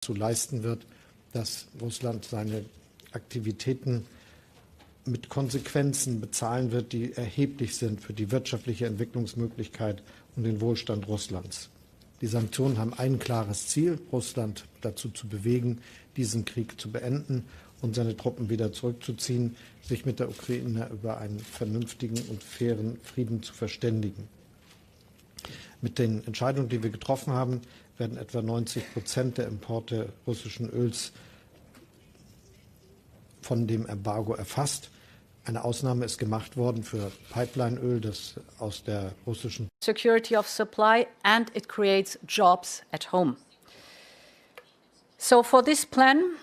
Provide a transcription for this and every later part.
dazu leisten wird, dass Russland seine Aktivitäten mit Konsequenzen bezahlen wird, die erheblich sind für die wirtschaftliche Entwicklungsmöglichkeit und den Wohlstand Russlands. Die Sanktionen haben ein klares Ziel, Russland dazu zu bewegen, diesen Krieg zu beenden und seine Truppen wieder zurückzuziehen, sich mit der Ukraine über einen vernünftigen und fairen Frieden zu verständigen. Mit den Entscheidungen, die wir getroffen haben, werden etwa 90% der Importe russischen Öls von dem Embargo erfasst. Eine Ausnahme ist gemacht worden für Pipelineöl, das aus der russischen security of supply, and it creates jobs at home. So for this plan,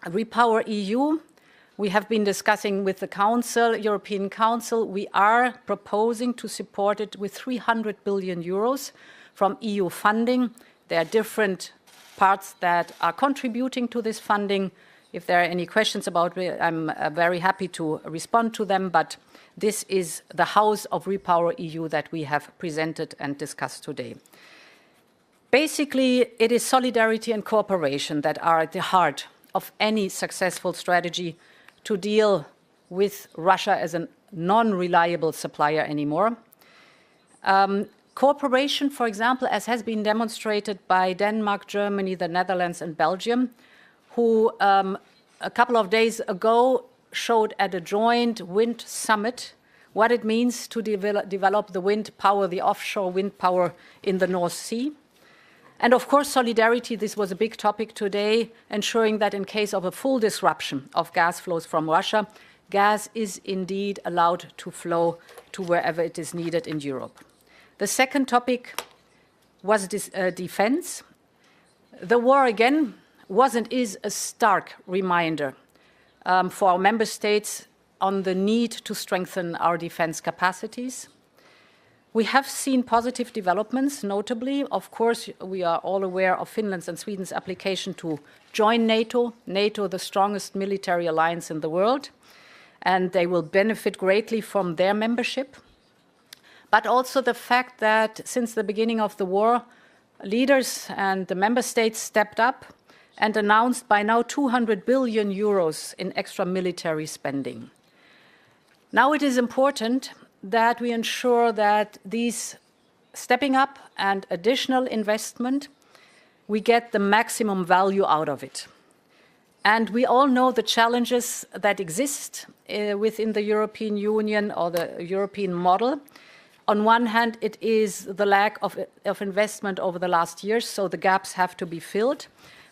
Repower EU, we have been discussing with the Council, European Council. We are proposing to support it with 300 billion euros from EU funding. There are different parts that are contributing to this funding. If there are any questions about it, I'm very happy to respond to them, but this is the house of Repower EU that we have presented and discussed today. Basically, it is solidarity and cooperation that are at the heart of any successful strategy to deal with Russia as a non-reliable supplier anymore. Cooperation, for example, as has been demonstrated by Denmark, Germany, the Netherlands and Belgium, who a couple of days ago showed at a joint wind summit what it means to develop the wind power, the offshore wind power in the North Sea. And of course, solidarity, this was a big topic today, ensuring that in case of a full disruption of gas flows from Russia, gas is indeed allowed to flow to wherever it is needed in Europe. The second topic was defense. The war, again, was and is a stark reminder for our member states on the need to strengthen our defense capacities. We have seen positive developments, notably, of course, we are all aware of Finland's and Sweden's application to join NATO, the strongest military alliance in the world, and they will benefit greatly from their membership. But also the fact that since the beginning of the war, leaders and the member states stepped up and announced by now 200 billion euros in extra military spending. Now it is important that we ensure that these stepping up and additional investment, we get the maximum value out of it. And we all know the challenges that exist within the European Union or the European model. On one hand, it is the lack of investment over the last years, so the gaps have to be filled.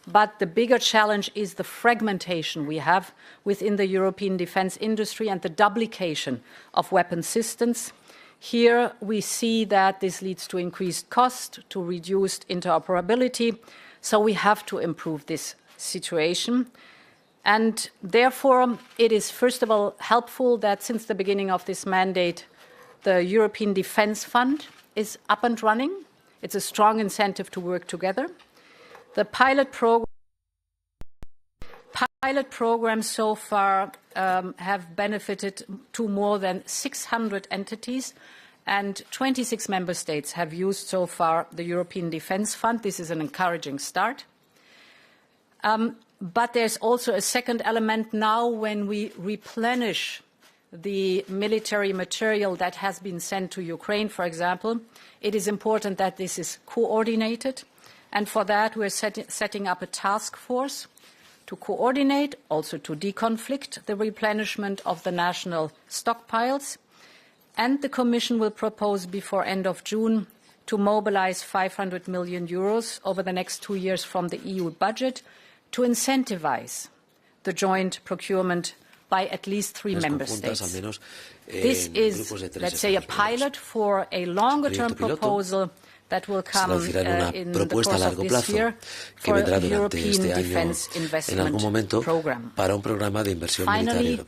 But the bigger challenge is the fragmentation we have within the European defense industry and the duplication of weapon systems. Here we see that this leads to increased cost, to reduced interoperability, so we have to improve this situation. And therefore, it is first of all helpful that since the beginning of this mandate, the European Defence Fund is up and running. It's a strong incentive to work together. The pilot programs so far have benefited to more than 600 entities, and 26 member states have used so far the European Defence Fund. This is an encouraging start. But there's also a second element now when we replenish the military material that has been sent to Ukraine, for example. It is important that this is coordinated. And for that, we're setting up a task force to coordinate, also to deconflict the replenishment of the national stockpiles. And the Commission will propose before end of June to mobilize 500 million euros over the next 2 years from the EU budget to incentivize the joint procurement by at least 3 member states. This is, let's say, a pilot for a longer-term proposal that will come in the course of this year for a European Defence Investment Programme. Finally,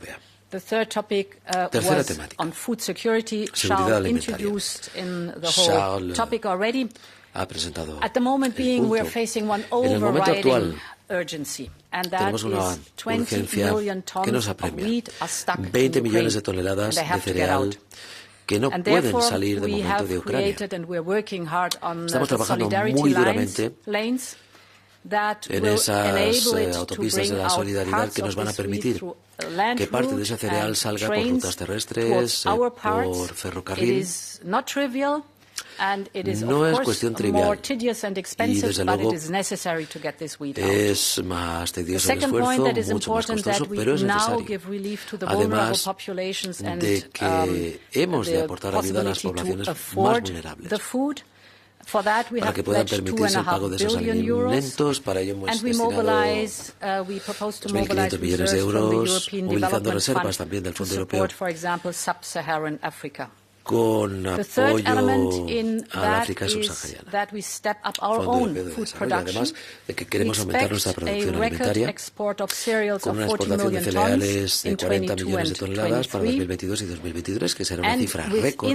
the third topic was on food security. Charles introduced in the whole topic already. At the moment being, we're facing one overriding urgency, and that is 20 million tons of wheat are stuck in Ukraine, and they have to get out. And therefore, we have created and we're working hard on the solidarity lanes. en esas autopistas de la solidaridad que nos van a permitir que parte de ese cereal salga por rutas terrestres, por ferrocarril. No es cuestión trivial y, desde luego, es más tedioso el esfuerzo, mucho más costoso, pero es necesario. Además de que hemos de aportar ayuda a las poblaciones más vulnerables para que puedan permitirse el pago de esos alimentos. Para ello hemos destinado 2.500 millones de euros, movilizando reservas también del Fondo Europeo con apoyo al África subsahariana, Fondo Europeo de Desarrollo, además de que queremos aumentar nuestra producción alimentaria con una exportación de cereales de 40 millones de toneladas para 2022 y 2023, que será una cifra récord.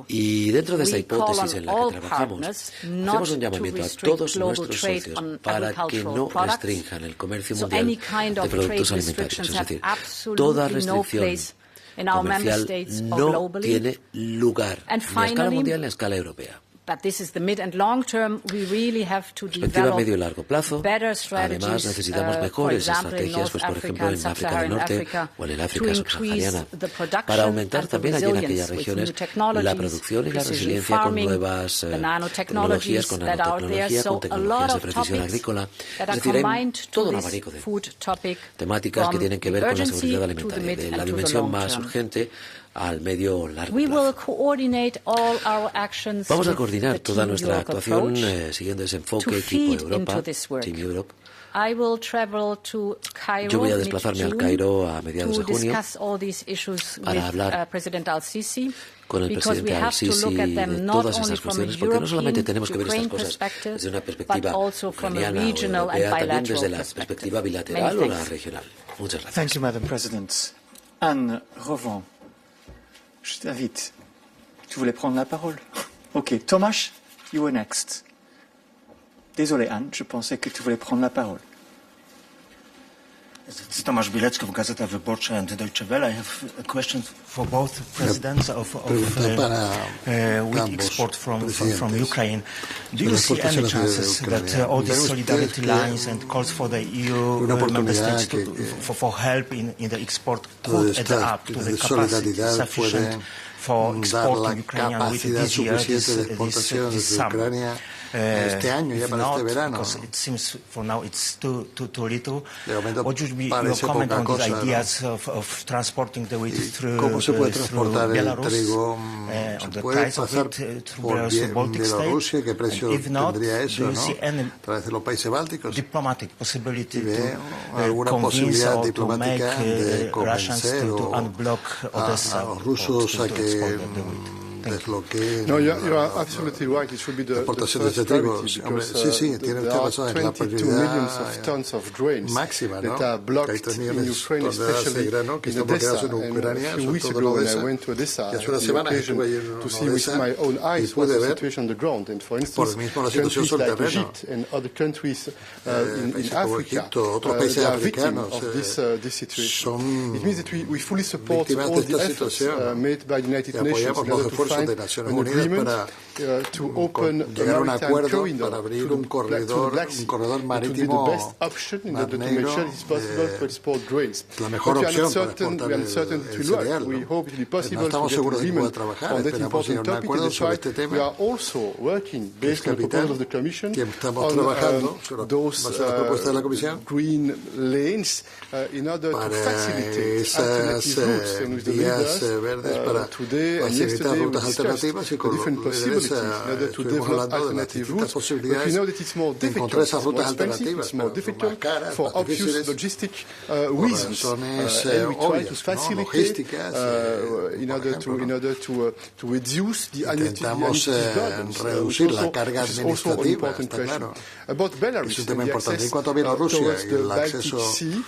Y dentro de esta hipótesis en la que trabajamos, hacemos un llamamiento a todos nuestros socios para que no restrinjan el comercio mundial de productos alimentarios. Es decir, toda restricción comercial no tiene lugar ni a escala mundial ni a escala europea. Perspectiva a medio y largo plazo. Además, necesitamos mejores estrategias, pues, por ejemplo, en África del Norte o en el África subsahariana, para aumentar también allí en aquellas regiones la producción y la resiliencia con nuevas tecnologías, con nanotecnología, con tecnologías de precisión agrícola. Es decir, hay todo un abanico de temáticas que tienen que ver con la seguridad alimentaria, de la dimensión más urgente al medio o largo plazo. Vamos a coordinar toda nuestra actuación siguiendo ese enfoque equipo Europa, Team Europe. Yo voy a desplazarme al Cairo a mediados de junio para hablar con el presidente al-Sisi de todas esas cuestiones, porque no solamente tenemos que ver estas cosas desde una perspectiva ucraniana o europea, también desde la perspectiva bilateral o la regional. Muchas gracias. Thank you, Madam President. Anne Revon, je t'invite. Tu voulais prendre la parole? Ok, Tomasz, you were next. Désolé, Anne, je pensais que tu voulais prendre la parole. Tomasz Bilecki, Gazeta Wyborcza and Deutsche Welle. I have a question for both presidents of wheat export from Ukraine. Do you see any chances that all these solidarity lines and calls for the EU member states for help in the export could add up to the capacity sufficient for exporting Ukrainian wheat this year, this summer? Este año, ya para este verano. Because it seems for now it's too little. What would be your comment on these ideas of transporting the wheat through Belarus, on the price of wheat through Belarus, Baltic states? And if not, do you see any diplomatic possibility to convince or to make Russians to unblock Odessa or to export the wheat? No, you are absolutely right. It should be the first priority because there are 22 million tons of grains that are blocked in Ukraine, especially in Odessa. And a few weeks ago when I went to Odessa, I had the occasion to see with my own eyes what the situation on the ground. And for instance, countries like Egypt and other countries in Africa, they are victims of this situation. It means that we fully support all the efforts made by the United Nations in order to find an agreement to open a maritime corridor to corredor marítimo. It would be the best option in order to make sure it's possible to export grains. But we are uncertain it will work. We hope it will be possible to get an agreement on that important topic. That's why we are also working based on the proposal of the Commission on those green lanes in order to facilitate alternative routes. And with the leaders today and yesterday we discussed the different possibilities in order to develop alternative routes. But we know that it's more difficult, it's more expensive, it's more difficult for obvious logistic reasons. And we try to facilitate in order to reduce the administrative burdens, which is also an important question. About Belarus and the access towards the Baltic Sea,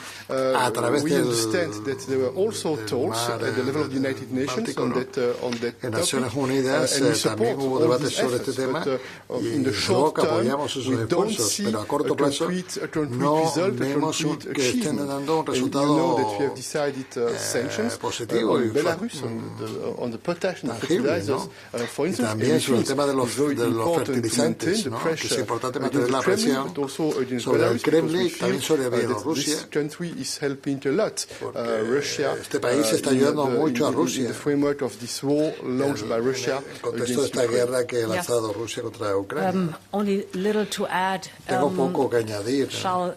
we understand that there were also talks at the level of the United Nations on that topic. Naciones Unidas también hubo debates sobre este tema y luego que apoyamos esos esfuerzos, pero a corto plazo no vemos que estén dando un resultado positivo y tangible, ¿no? Y también sobre el tema de los fertilizantes, ¿no? Que es importante mantener la presión sobre el Kremlin y también sobre Bielorrusia, porque este país está ayudando mucho a Rusia en el contexto de esta guerra que ha lanzado Rusia contra Ucrania. Tengo poco que añadir. Se han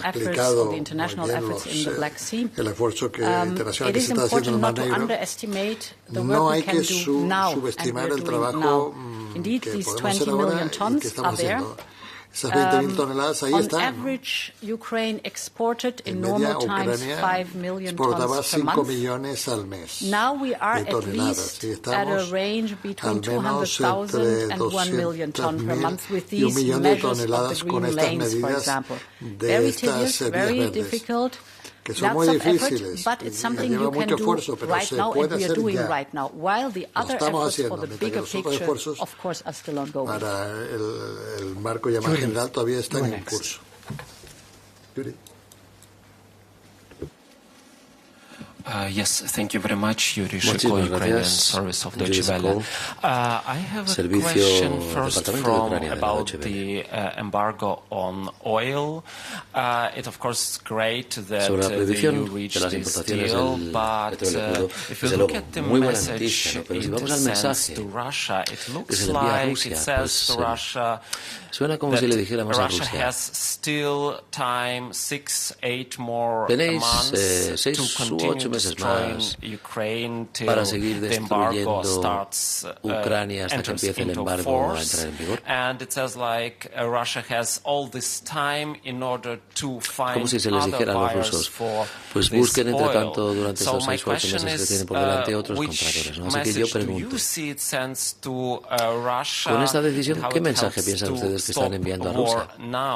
explicado muy bien el esfuerzo internacional que se está haciendo en el Mar Negro. No hay que subestimar el trabajo que podemos hacer ahora y que estamos haciendo. Esas 20.000 toneladas ahí están. En media, Ucrania exportaba 5 millones al mes de toneladas. Y estamos al menos entre 200.000 y 1 millón de toneladas con estas medidas de estas vías verdes, que son muy difíciles, y lleva mucho esfuerzo, pero se puede hacer ya. Lo estamos haciendo, mientras que los otros esfuerzos para el marco ya más general todavía están en curso. Yuri. Yes, thank you very much, Yuri Shiko, Ukrainian Service of Deutsche Welle. I have a question first about the embargo on oil. It of course is great that you reached this deal, but if you look at the message it sends to Russia, it looks like it says to Russia that Russia has still time 6-8 more months to continue destroying Ukraine till the embargo starts enters into force. And it says like Russia has all this time in order to find other buyers for this oil. So my question is, which message do you see it sends to Russia? Con esta decisión, ¿qué mensaje piensan ustedes que están enviando a Rusia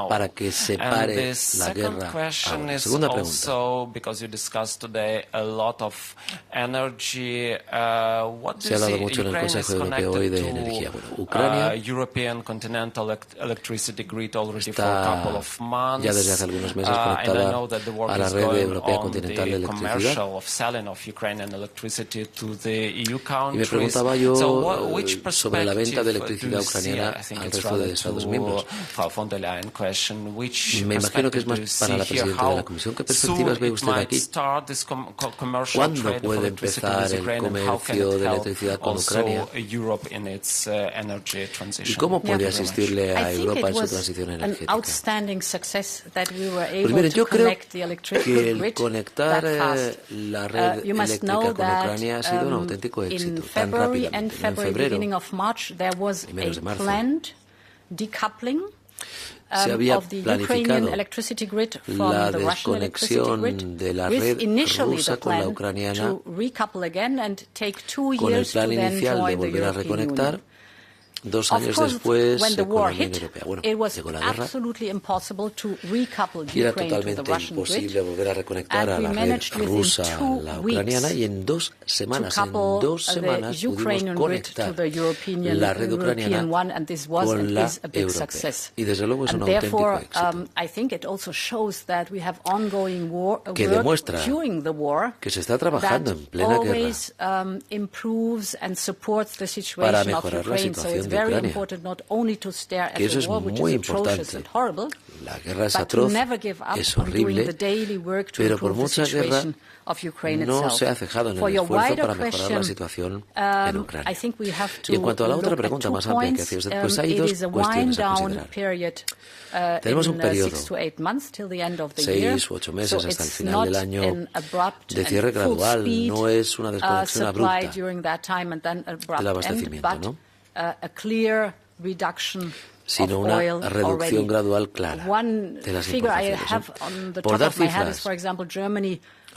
para que se pare la guerra ahora? Segunda pregunta. Because you discussed today a lot of energy. What do Se ha hablado you mucho en el Consejo Europeo hoy de energía. Bueno, Ucrania European continental electricity grid already for a couple of months. Ya desde hace algunos meses conectada a la red europea continental de electricidad. Y me preguntaba yo sobre la venta de electricidad ucraniana al resto de Estados miembros. Me imagino que es más para la presidenta de la Comisión. ¿Qué perspectivas ve usted aquí? ¿Cuándo puede empezar el comercio de electricidad con Ucrania? ¿Y cómo puede asistirle a Europa en su transición energética? Pues miren, yo creo que el conectar la red eléctrica con Ucrania ha sido un auténtico éxito, tan rápidamente. En febrero, primeros de marzo, se había planificado la desconexión de la red rusa con la ucraniana con el plan inicial de volver a reconectar. 2 años después, con la Unión Europea. Bueno, llegó la guerra y era totalmente imposible volver a reconectar a la red rusa, la ucraniana, y en 2 semanas, pudimos conectar la red ucraniana con la europea. Y desde luego es un auténtico éxito que demuestra que se está trabajando en plena guerra para mejorar la situación de Ucrania, que eso es muy importante. La guerra es atroz, es horrible, pero por mucha guerra no se ha cejado en el esfuerzo para mejorar la situación en Ucrania. Y en cuanto a la otra pregunta más amplia que hacía usted, pues hay 2 cuestiones a considerar. Tenemos un periodo, 6 u 8 meses hasta el final del año, de cierre gradual, no es una desconexión abrupta del abastecimiento, ¿no? Sino una reducción gradual clara de las importaciones. Por dar cifras,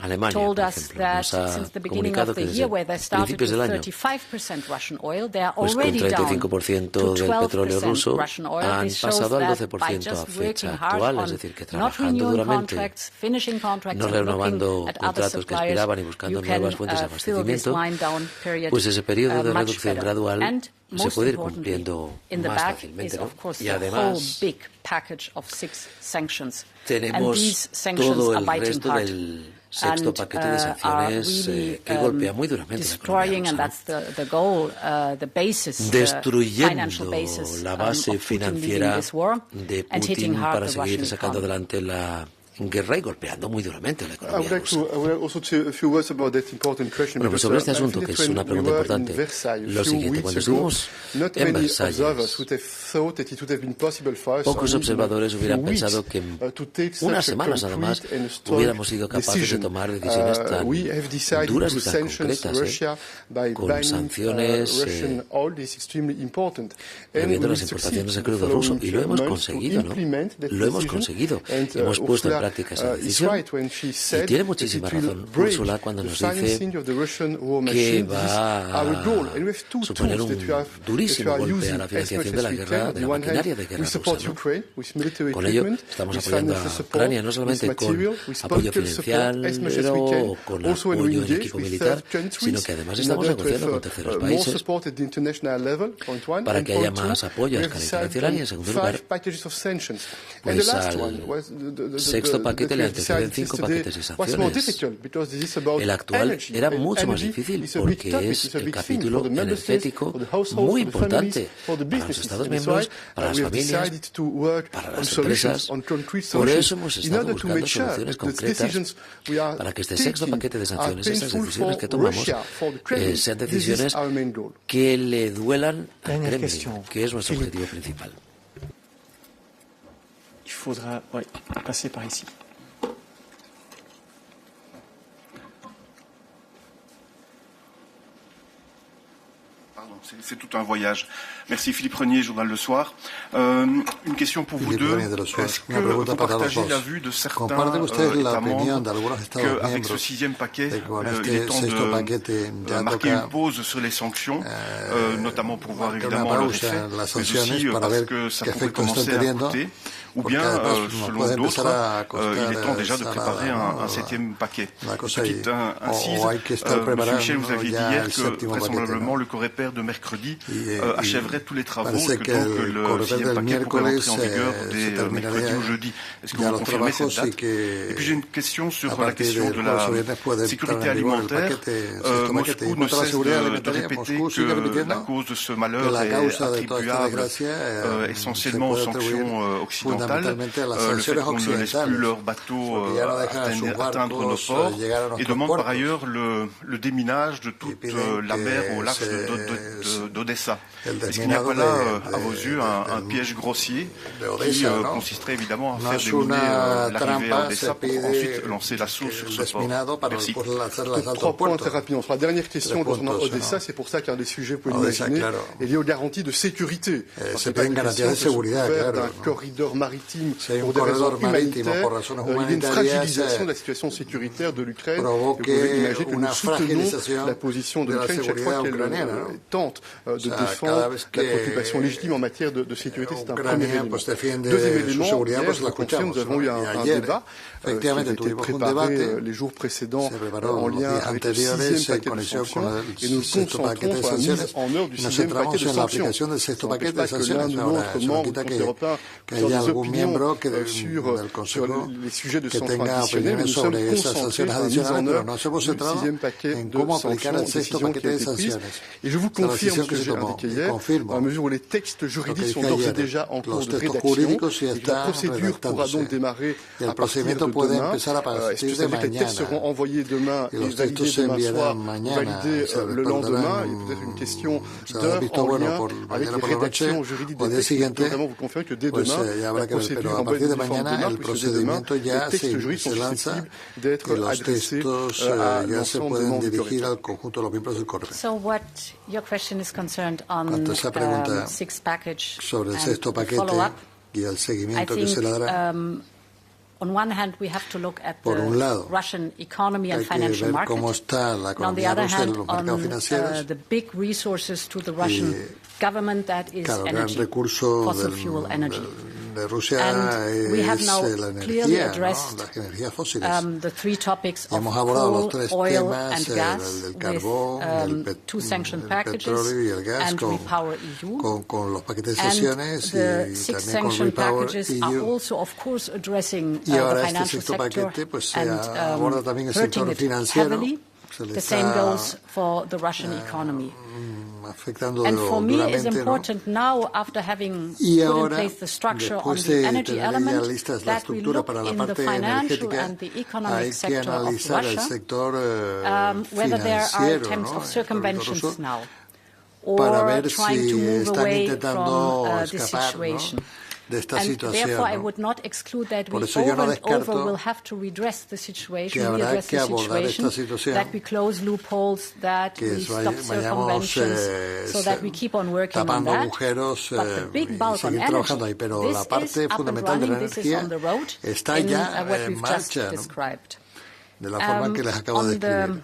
Alemania, told por us ejemplo, that nos ha since the beginning of comunicado que the desde year, where they started principios with del año, 35% Russian oil, they are pues con already down 35% to del petróleo 12% ruso Russian oil. han This shows pasado al that by 12% a just fecha working hard actual, es on decir, que not trabajando renewing duramente, contracts, finishing contracts, no and looking renovando at other contratos que suppliers, expiraban y buscando you can nuevas fuentes de fill this abastecimiento, line down period pues ese periodo de much reducción better. gradual And se most puede ir importantly, cumpliendo in the más back fácilmente, is, ¿no? of course, Y the whole además big package of 6 sanctions. And tenemos these sanctions todo are el biting resto hard. del sexto paquete de sanciones que golpea muy duramente la destroying, economía and rusa, that's the goal, the basis, destruyendo financial basis, la base of Putin leading financiera this war, de and hitting Putin hard para the seguir Russian sacando economy. adelante la guerra y golpeando muy duramente la economía rusa. Bueno, pues sobre este asunto, que es una pregunta importante, lo siguiente: cuando estuvimos en Versalles, pocos observadores hubieran pensado que en unas semanas nada más hubiéramos sido capaces de tomar decisiones tan duras y tan concretas, con sanciones prohibiendo las importaciones de crudo ruso. Y lo hemos conseguido, ¿no? Lo hemos conseguido. Hemos puesto en práctica esa decisión. Y tiene muchísima razón Ursula cuando nos dice que va a suponer un durísimo golpe a la financiación de la guerra, de la maquinaria de guerra rusa, ¿no? Con ello estamos apoyando a Ucrania no solamente con apoyo financiero o con apoyo en equipo militar, sino que además estamos negociando con terceros países para que haya más apoyo a escala internacional. Y en segundo lugar, pues al sexto paquete le anteceden 5 paquetes de sanciones. El actual era mucho más difícil porque es el capítulo energético muy importante para los Estados miembros, para las familias, para las empresas. Por eso hemos estado buscando soluciones concretas para que este sexto paquete de sanciones, esas decisiones que tomamos, sean decisiones que le duelan al Kremlin, que es nuestro objetivo principal. Il faudra passer par ici. C'est tout un voyage. Merci Philippe Renier, Journal Le Soir. Une question pour vous deux. Est-ce que vous partagez la vue de certains États membres qu'avec ce sixième paquet, il est temps de marquer une pause sur les sanctions, notamment pour voir évidemment leur effet, mais aussi parce que ça pourrait commencer à coûter, ou bien, selon d'autres, il est temps déjà de préparer un septième paquet. Petite incise, M. Michel, vous aviez dit hier que vraisemblablement le Coreper de mercredi achèverait tous les travaux, que donc le sixième paquet pourrait entrer en vigueur dès mercredi ou jeudi. Est-ce que vous confirmez cette date? Et puis j'ai une question sur la question de la sécurité alimentaire. Moscou ne cesse de répéter que la cause de ce malheur est attribuable essentiellement aux sanctions occidentales, le fait qu'on ne laisse plus leurs bateaux atteindre nos ports, et demande par ailleurs le déminage de toute la mer au large d'Odessa. Est-ce qu'il n'y a pas là, à vos yeux, un piège grossier qui consisterait évidemment à faire déminer l'arrivée à Odessa pour ensuite lancer l'assaut sur ce port? Merci. 3 points très rapidement. Sur la dernière question concernant Odessa, c'est pour ça qu'un des sujets, vous pouvez l'imaginer, est lié aux garanties de sécurité. C'est pas une question de faire d'un corridor maritime pour des raisons humanitaires. Il y a une fragilisation de la situation sécuritaire de l'Ukraine. Vous pouvez imaginer que nous soutenons la position de l'Ukraine chaque fois qu'elle tente de défendre la préoccupation légitime en matière de sécurité. C'est un premier élément. Deuxième élément, hier, je vous confirme, nous avons eu un débat qui avait été préparé les jours précédents en lien avec le sixième paquet de sanctions, et nous nous concentrons sur la mise en œuvre du sixième paquet de sanctions. Ça n'empêche pas que l'un de nos autres membres du Conseil européen soit des opinions sur les sujets de sanctions additionnelles, mais nous sommes concentrés sur la mise en œuvre du sixième paquet de sanctions, décision qui a été prise. Et je vous confirme ce que j'ai indiqué hier, dans la mesure où les textes juridiques sont d'ores et déjà en cours de rédaction, et que la procédure pourra donc démarrer à partir de demain. Est-ce que ça veut dire que les textes seront envoyés demain et validés demain soir, validés le lendemain? Il y a peut-être une question d'heure en lien avec les rédactions juridiques des textes. Je peux vraiment vous confirmer que dès demain, la procédure en bonne et due forme démarre, puisque dès demain, les textes juridiques sont susceptibles d'être adressés à l'ensemble des membres du Coreper. So what your question is concerned on sixth package sobre el sexto paquete y el seguimiento que se le dará. on one hand, we have to look at the lado, Russian economy and financial market. And on the other hand, on the big resources to the Russian government, that is energy, fossil fuel energy. De Rusia and we have now clearly addressed the three topics of coal, oil and gas with two sanctioned packages and Repower EU. And the 6 sanctioned packages are also, of course, addressing the financial sector and hurting it heavily. The same goes for the Russian economy. And for me, it's important now, after having put in place the structure on the energy element, that we look in the financial and the economic sector of Russia, whether there are attempts of circumventions now, or trying to move away from this situation. And therefore, I would not exclude that we over and over will have to redress the situation, that we close loopholes, that we stop circumventions, so that we keep on working on that. But the big bulk on energy, this is up and running, this is on the road, in what we've just described. On the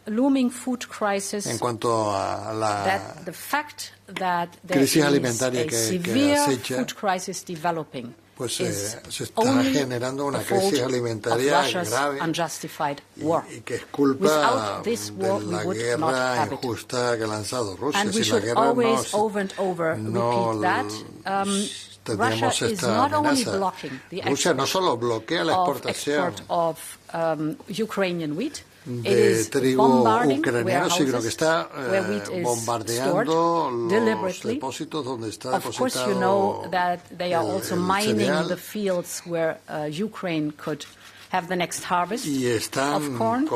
looming food crisis, en cuanto a la that the fact that there is a severe food crisis developing pues is se está only generando una the fault crisis of alimentaria Russia's grave unjustified war. y que es culpa Without this war, de we la would not guerra have it. injusta que ha lanzado Rusia. And we Si la should guerra always, over and over, repeat that. Russia is not only blocking the Rusia no solo bloquea la exportación of Ukrainian wheat, de trigo ucraniano, sino que está bombardeando los depósitos donde está depositado Of course, you know that they are also mining the fields where Ukraine could have the next harvest of corn.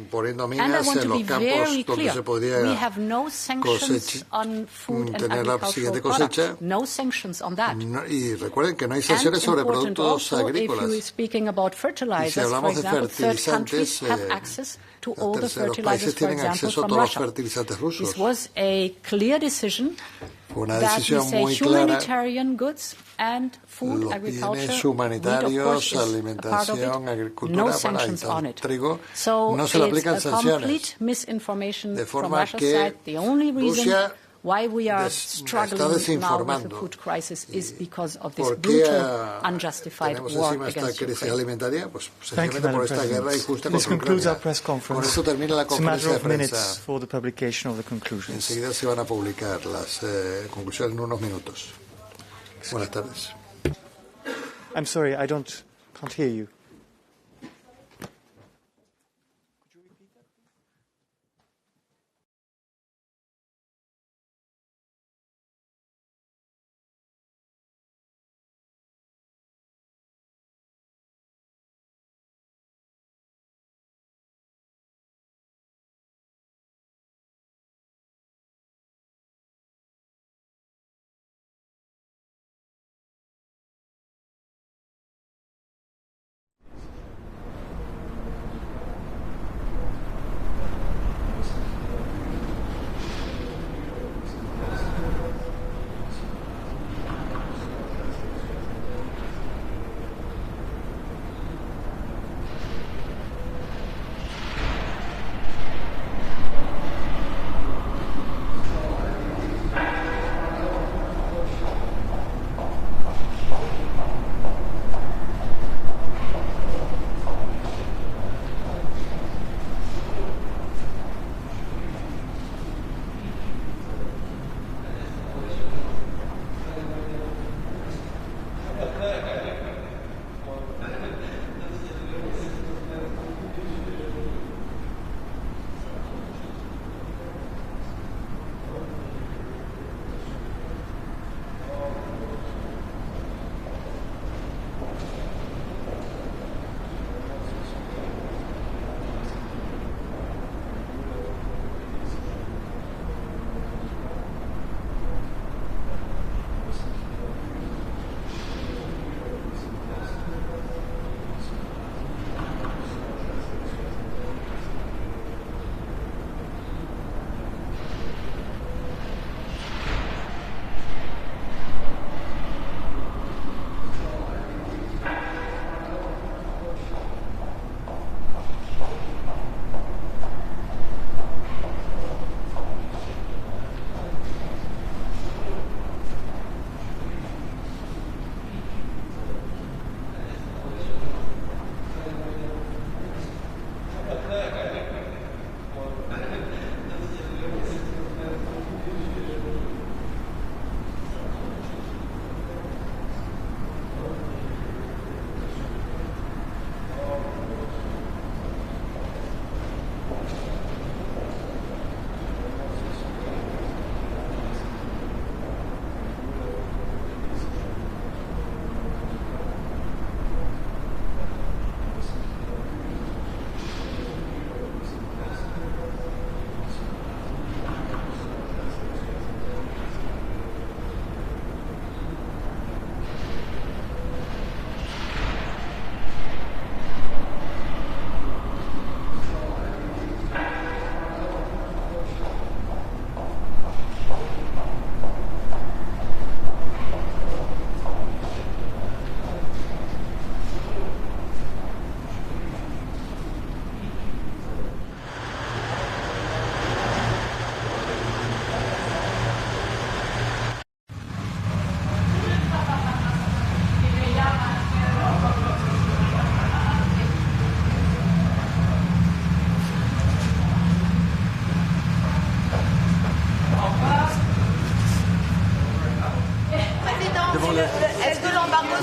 Poniendo And I minas want en to los be campos very donde clear. se podría We have no sanctions on food and agricultural products. No sanctions on that. Y recuerden que no hay sanciones sobre productos agrícolas. If you're speaking about fertilizers, for example, third countries have access to all the fertilizers, for example, from Russia. This was a clear decision that we say humanitarian goods and food, agriculture, wheat, of course, is a part of it. No sanctions on it. So it's a complete misinformation from Russia's side. The only reason why we are struggling now with the food crisis is because of this brutal, unjustified war against Ukraine. Thank you, Madam President. This concludes our press conference. It's a matter of minutes for the publication of the conclusions. Enseguida se van a publicar las conclusiones en unos minutos. Buenas tardes. I'm sorry, I can't hear you.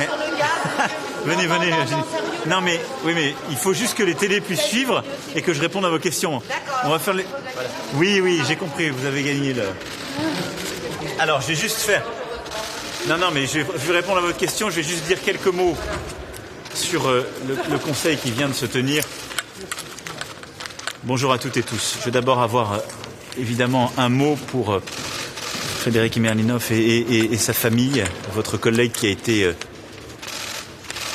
Mais... venez, Virginie. Non, mais oui, mais il faut juste que les télés puissent suivre et que je réponde à vos questions. On va faire les... Oui, j'ai compris, vous avez gagné le... Alors, je vais juste faire... Non, mais je vais répondre à votre question, je vais juste dire quelques mots sur le conseil qui vient de se tenir. Bonjour à toutes et tous. Je vais d'abord avoir évidemment un mot pour Frédéric Imerlinov et sa famille, votre collègue qui a été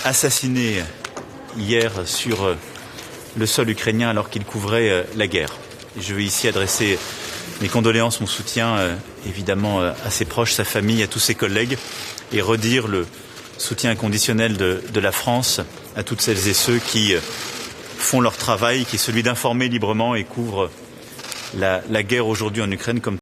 assassiné hier sur le sol ukrainien alors qu'il couvrait la guerre. Et je veux ici adresser mes condoléances, mon soutien évidemment à ses proches, sa famille, à tous ses collègues et redire le soutien inconditionnel de la France à toutes celles et ceux qui font leur travail, qui est celui d'informer librement et couvrent la guerre aujourd'hui en Ukraine comme